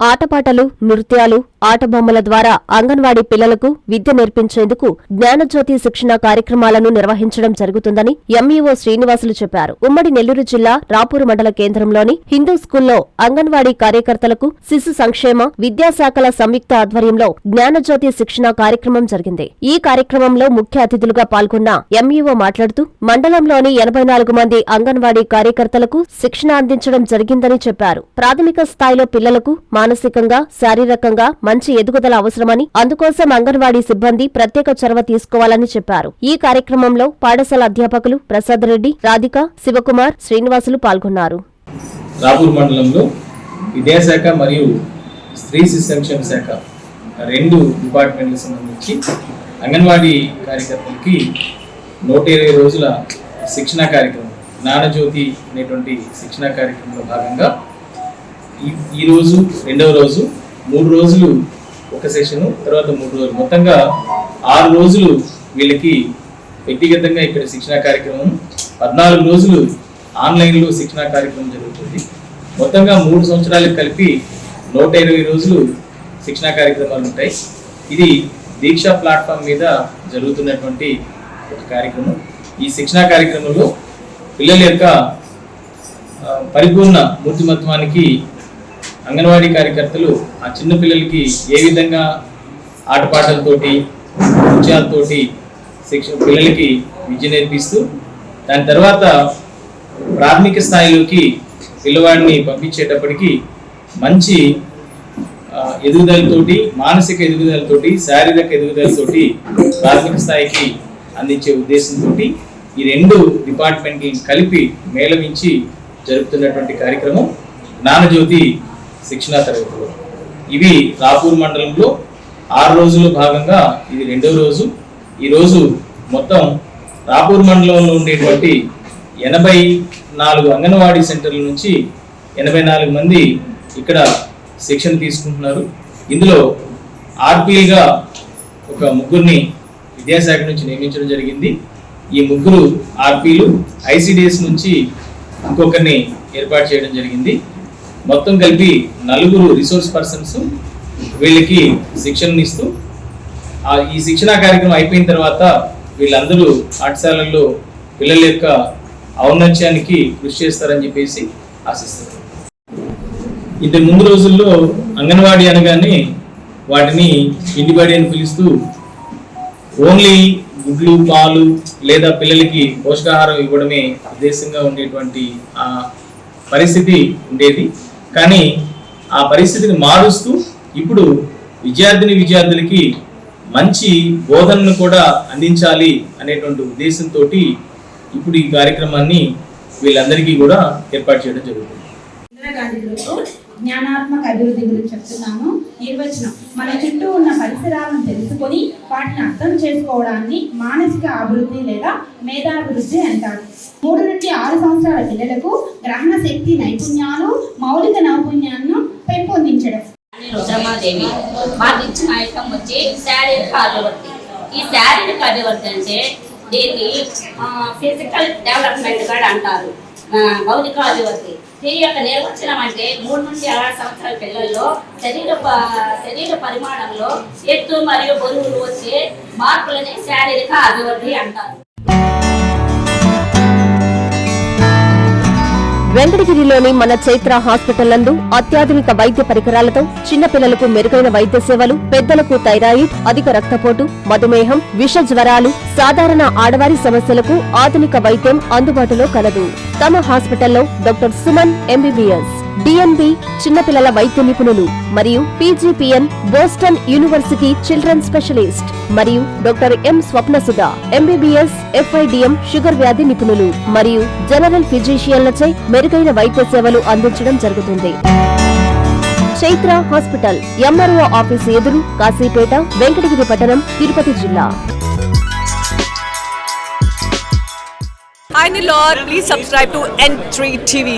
ఆటపాటలు, నృత్యాలు, ఆటబొమ్మల ద్వారా అంగన్వాడీ పిల్లలకు విద్య నేర్పించేందుకు జ్ఞానజ్యోతి శిక్షణ కార్యక్రమాలను నిర్వహించడం జరుగుతుందని ఎంఈఓ శ్రీనివాసులు చెప్పారు. ఉమ్మడి నెల్లూరు జిల్లా రాపూరు మండల కేంద్రంలోని హిందూ స్కూల్లో అంగన్వాడీ కార్యకర్తలకు శిశు సంక్షేమ విద్యాశాఖల సంయుక్త ఆధ్వర్యంలో జ్ఞానజ్యోతి శిక్షణ కార్యక్రమం జరిగింది. ఈ కార్యక్రమంలో ముఖ్య అతిథులుగా పాల్గొన్న ఎంఈఓ మాట్లాడుతూ మండలంలోని 84 మంది అంగన్వాడీ కార్యకర్తలకు శిక్షణ అందించడం జరిగిందని చెప్పారు. ప్రాథమిక స్థాయిలో పిల్లలకు మానసికంగా, శారీరకంగా మంచి ఎదుగుదల అవసరమని, అందుకోసం అంగన్వాడీ సిబ్బంది ప్రత్యేక చొరవ తీసుకోవాలని చెప్పారు. ఈ కార్యక్రమంలో పాఠశాల అధ్యాపకులు ప్రసాద్ రెడ్డి, రాధిక, శివకుమార్, శ్రీనివాసులు పాల్గొన్నారు. రాపూర్ మండలంలో విద్యాశాఖ మరియు స్త్రీ శిశు సంక్షేమ శాఖ 2 డిపార్ట్మెంట్లకు సంబంధించి అంగన్వాడీ కార్యకర్తలకి 120 రోజుల శిక్షణ కార్యక్రమం, జ్ఞానజ్యోతి అనేటువంటి శిక్షణ కార్యక్రమంలో భాగంగా ఈ రోజు 2వ రోజు, 3 రోజులు ఒక సెషను, తర్వాత 3 రోజులు, మొత్తంగా 6 రోజులు వీళ్ళకి వ్యక్తిగతంగా ఇక్కడ శిక్షణ కార్యక్రమం, 14 రోజులు ఆన్లైన్లో శిక్షణ కార్యక్రమం జరుగుతుంది. మొత్తంగా 3 సంవత్సరాలకు కలిపి 120 రోజులు శిక్షణ కార్యక్రమాలు ఉంటాయి. ఇది దీక్ష ప్లాట్ఫామ్ మీద జరుగుతున్నటువంటి ఒక కార్యక్రమం. ఈ శిక్షణ కార్యక్రమంలో పిల్లల యొక్క పరిపూర్ణ మూర్తిమత్వానికి అంగన్వాడీ కార్యకర్తలు ఆ చిన్న పిల్లలకి ఏ విధంగా ఆటపాటలతోటి, నృత్యాలతోటి పిల్లలకి విద్య నేర్పిస్తూ, దాని తర్వాత ప్రాథమిక స్థాయిలోకి పిల్లవాడిని పంపించేటప్పటికి మంచి ఎదుగుదలతోటి, మానసిక ఎదుగుదలతోటి, శారీరక ఎదుగుదలతోటి ప్రాథమిక స్థాయికి అందించే ఉద్దేశంతో ఈ 2 డిపార్ట్మెంట్ని కలిపి మేళవించి జరుపుతున్నటువంటి కార్యక్రమం జ్ఞానజ్యోతి శిక్షణా తరగతులు. ఇవి రాపూర్ మండలంలో 6 రోజుల్లో భాగంగా ఇది 2వ రోజు. ఈరోజు మొత్తం రాపూర్ మండలంలో ఉండేటువంటి 84 అంగన్వాడీ సెంటర్ల నుంచి 84 మంది ఇక్కడ శిక్షణ తీసుకుంటున్నారు. ఇందులో ఆర్పీలుగా ఒక 3 విద్యాశాఖ నుంచి నియమించడం జరిగింది. ఈ 3 ఆర్పీలు ఐసిడిఎస్ నుంచి ఇంకొకరిని ఏర్పాటు చేయడం జరిగింది. మొత్తం కలిపి 4 రిసోర్స్ పర్సన్స్ వీళ్ళకి శిక్షణ ఇస్తూ, ఈ శిక్షణా కార్యక్రమం అయిపోయిన తర్వాత వీళ్ళందరూ పాఠశాలల్లో పిల్లల యొక్క ఔన్నత్యానికి కృషి చేస్తారని చెప్పేసి ఆశిస్తారు. ఇంతకు ముందు రోజుల్లో అంగన్వాడీ అనగానే వాటిని ఇంటిబడి అని పిలుస్తూ ఓన్లీ గుడ్లు, పాలు లేదా పిల్లలకి పోషకాహారం ఇవ్వడమే ఉద్దేశంగా ఉండేటువంటి ఆ పరిస్థితి ఉండేది. కానీ ఆ పరిస్థితిని మారుస్తూ ఇప్పుడు విద్యార్థులకి మంచి బోధనను కూడా అందించాలి అనేటువంటి ఉద్దేశంతో ఇప్పుడు ఈ కార్యక్రమాన్ని వీళ్ళందరికీ కూడా ఏర్పాటు చేయడం జరుగుతుంది. జ్ఞానాత్మక అభివృద్ధి గురించి చెప్తున్నాము. నిర్వచనం: మన చుట్టూ ఉన్న పరిసరాలను తెలుసుకొని వాటిని అర్థం చేసుకోవడాన్ని మానసిక అభివృద్ధి లేదా మేధాభివృద్ధి అంటారు. 3 నుండి 6 సంవత్సరాల పిల్లలకు గ్రహణ శక్తి నైపుణ్యాలు, మౌలిక నైపుణ్యాలను పెంపొందించడం. రుద్రమాదేవి మాకు ఇచ్చిన ఐటమ్ వచ్చి శారీరక అభివృద్ధి. ఈ శారీరక అభివృద్ధి అంటే దీన్ని ఫిజికల్ డెవలప్మెంట్ కూడా అంటారు. భౌతిక అభివృద్ధి దీని యొక్క నిర్వచనం అంటే 3 నుండి 6 సంవత్సరాల పిల్లల్లో శరీర పరిమాణంలో ఎత్తు మరియు బరువులు వచ్చే మార్పులని శారీరక అభివృద్ధి అంటారు. వెంకటగిరిలోని మన చైత్ర హాస్పిటల్ నందు అత్యాధునిక వైద్య పరికరాలతో చిన్నపిల్లలకు మెరుగైన వైద్య సేవలు, పెద్దలకు థైరాయిడ్, అధిక రక్తపోటు, మధుమేహం, విష జ్వరాలు, సాధారణ ఆడవారి సమస్యలకు ఆధునిక వైద్యం అందుబాటులో కలదు. తమ హాస్పిటల్లో డాక్టర్ సుమన్ ఎంబీబీఎస్, డిఎన్బి చిన్నపిల్లల వైద్య నిపుణులు మరియు PGPN Boston University children specialist మరియు doctor M Swapnasudha MBBS, FIDM sugar వ్యాధి నిపుణులు మరియు జనరల్ ఫిజిషియన్లచే మెరుగైన వైద్య సేవలు అందించడం జరుగుతుంది. చైత్ర హాస్పిటల్, ఎంఆర్ఓ ఆఫీసు ఎదురు, కాశీపేట, వెంకటగిరి పట్టణం, తిరుపతి జిల్లా. Hi Nilor, please subscribe to N3 TV.